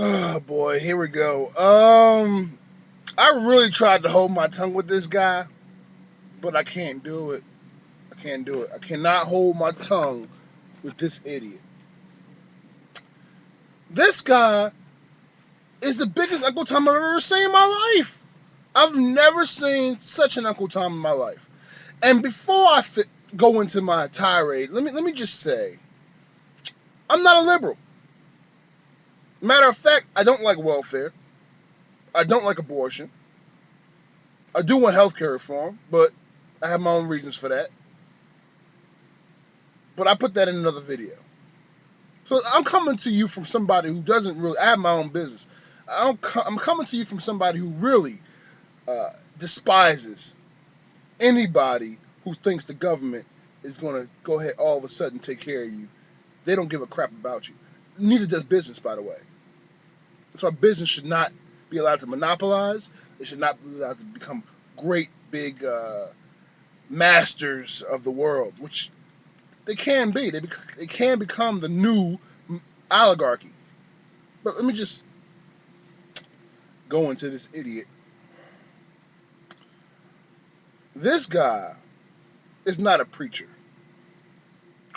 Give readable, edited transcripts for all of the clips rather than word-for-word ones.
Oh boy, here we go. I really tried to hold my tongue with this guy, but I can't do it. I can't do it. I cannot hold my tongue with this idiot. This guy is the biggest Uncle Tom I've ever seen in my life. I've never seen such an Uncle Tom in my life. And before go into my tirade, let me just say, I'm not a liberal. Matter of fact, I don't like welfare. I don't like abortion. I do want healthcare reform, but I have my own reasons for that. But I put that in another video. So I'm coming to you from somebody who doesn't really. I have my own business. I'm coming to you from somebody who really despises anybody who thinks the government is going to go ahead all of a sudden take care of you. They don't give a crap about you. Neither does business, by the way. That's why business should not be allowed to monopolize. They should not be allowed to become great big masters of the world, which they can be. They can become the new oligarchy. But let me just go into this idiot. This guy is not a preacher.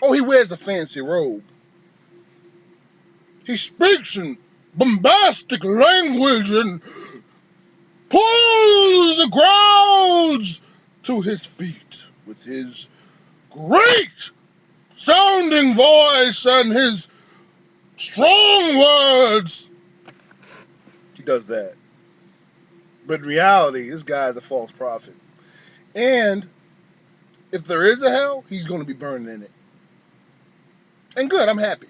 Oh, he wears the fancy robe. He speaks in bombastic language and pulls the crowds to his feet with his great sounding voice and his strong words. He does that. But in reality, this guy is a false prophet. And if there is a hell, he's going to be burning in it. And good, I'm happy.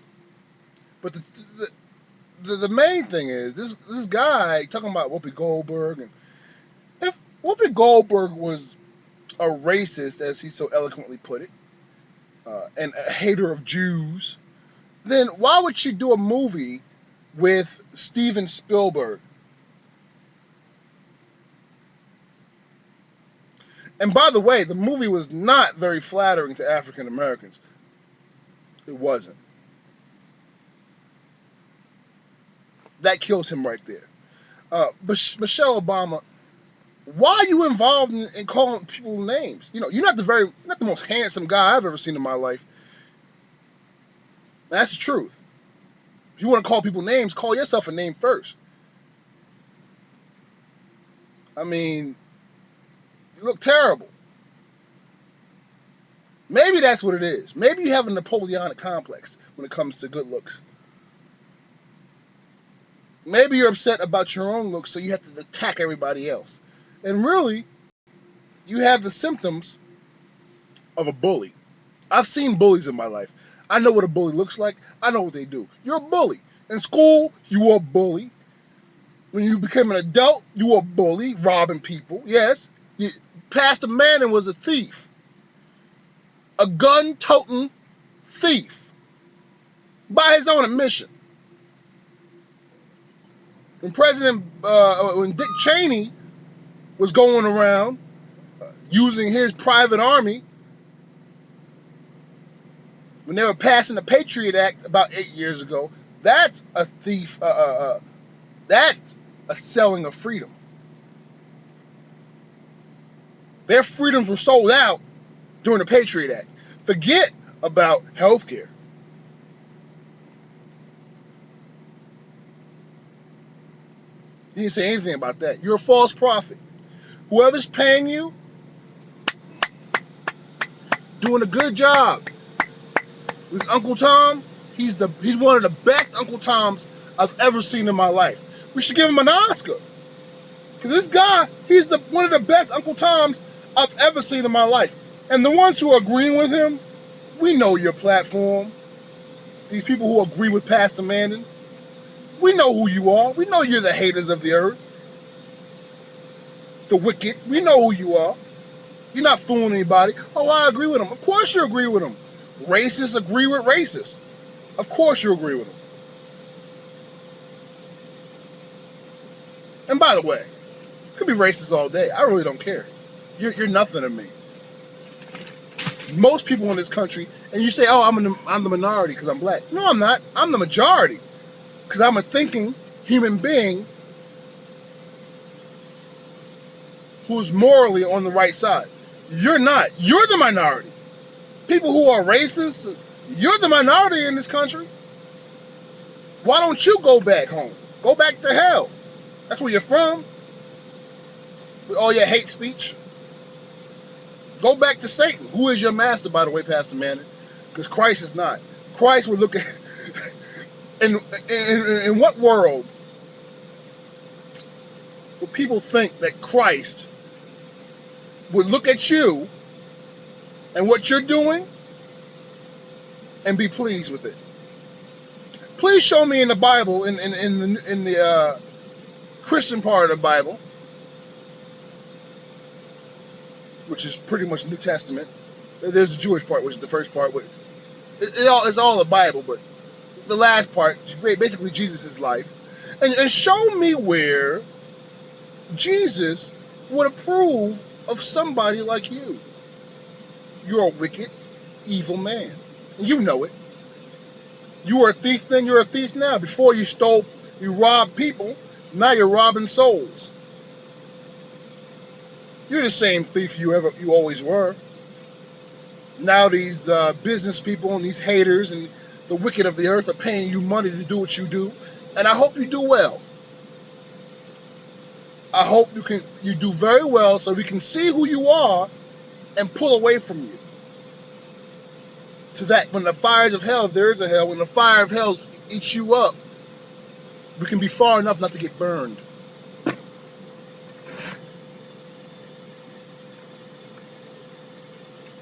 But the main thing is, this guy talking about Whoopi Goldberg. And if Whoopi Goldberg was a racist, as he so eloquently put it, and a hater of Jews, then why would she do a movie with Steven Spielberg? And by the way, the movie was not very flattering to African Americans. It wasn't. That kills him right there. Michelle Obama, why are you involved in calling people names? You know, you're not the most handsome guy I've ever seen in my life. That's the truth. If you want to call people names, call yourself a name first. I mean, you look terrible. Maybe that's what it is. Maybe you have a Napoleonic complex when it comes to good looks. Maybe you're upset about your own looks, so you have to attack everybody else. And really, you have the symptoms of a bully. I've seen bullies in my life. I know what a bully looks like. I know what they do. You're a bully. In school, you were a bully. When you became an adult, you were a bully, robbing people. Yes. Pastor Manning was a thief. A gun-toting thief. By his own admission. When Dick Cheney was going around using his private army, when they were passing the Patriot Act about 8 years ago, that's a thief. That's a selling of freedom. Their freedoms were sold out during the Patriot Act. Forget about health care. You didn't say anything about that. You're a false prophet. Whoever's paying you, doing a good job. This Uncle Tom, he's one of the best Uncle Toms I've ever seen in my life. We should give him an Oscar. Because this guy, he's one of the best Uncle Toms I've ever seen in my life. And the ones who are agreeing with him, we know your platform. These people who agree with Pastor Manning, we know who you are. We know you're the haters of the earth. The wicked. We know who you are. You're not fooling anybody. Oh, I agree with him. Of course you agree with him. Racists agree with racists. Of course you agree with them. And by the way, you could be racist all day. I really don't care. You're nothing to me. Most people in this country, and you say, oh, I'm the minority because I'm black. No, I'm not. I'm the majority because I'm a thinking, human being who's morally on the right side. You're not. You're the minority. People who are racist, you're the minority in this country. Why don't you go back home? Go back to hell. That's where you're from. With all your hate speech. Go back to Satan, who is your master, by the way, Pastor Manning, because Christ is not. Christ would look at, in what world would people think that Christ would look at you and what you're doing and be pleased with it? Please show me in the Bible, in the Christian part of the Bible, which is pretty much New Testament. There's the Jewish part, which is the first part. It's all the Bible, but the last part, basically Jesus' life. And show me where Jesus would approve of somebody like you. You're a wicked, evil man. And you know it. You were a thief then, you're a thief now. Before you stole, you robbed people, now you're robbing souls. You're the same thief you always were. Now these business people and these haters and the wicked of the earth are paying you money to do what you do. And I hope you do well. I hope you do very well so we can see who you are and pull away from you. So that when the fires of hell, if there is a hell, when the fire of hell eats you up, we can be far enough not to get burned.